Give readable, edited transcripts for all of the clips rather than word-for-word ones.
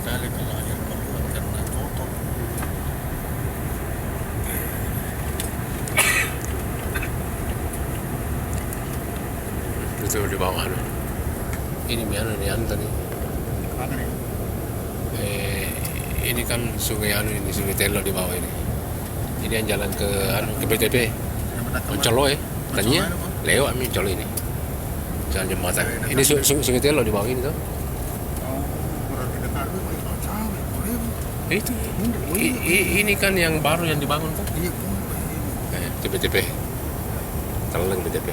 sekali kalau air keluar karena kotor. Itu di bawah nih. Ini mana nih tadi? Mana nih? Ini kan sungai ini sungai Telo di bawah ini. Ini yang jalan ke ke BTP. Mencolo tanya lewat Mencolo ini. Jalan jembatan. Ini sungai Telo di bawah ini tuh. Oh, berarti dekat itu. Itu. Ini kan yang baru yang dibangun tuh. Iya, Di BTP. Teleng BTP.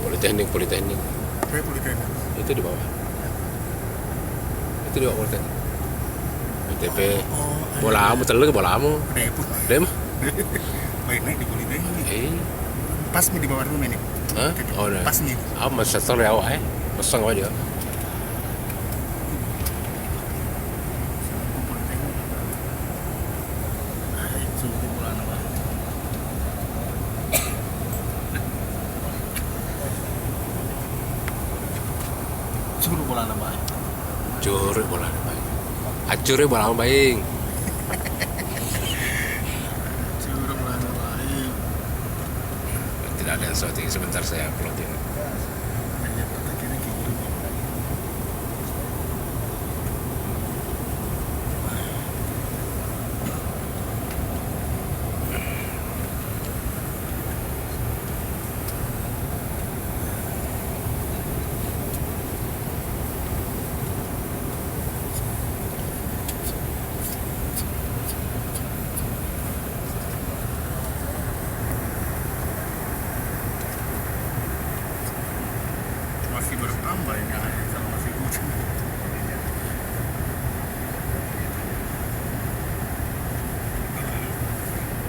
Politeknik. Politeknik. Itu di bawah. Itu di bawah politeknik. BTP. Bolamu teleng bolamu. Dem. Baik naik di politeknik. Pas di bawah rumah ini. Hah? Oh, nah. Pas nih. Mas seteng awak pasang aja. Suruh bola nama. Curi bola baik. Acuri bola baik. Suruh bola nama. Tidak ada yang shooting sebentar saya upload ini. Masih bertambah ya.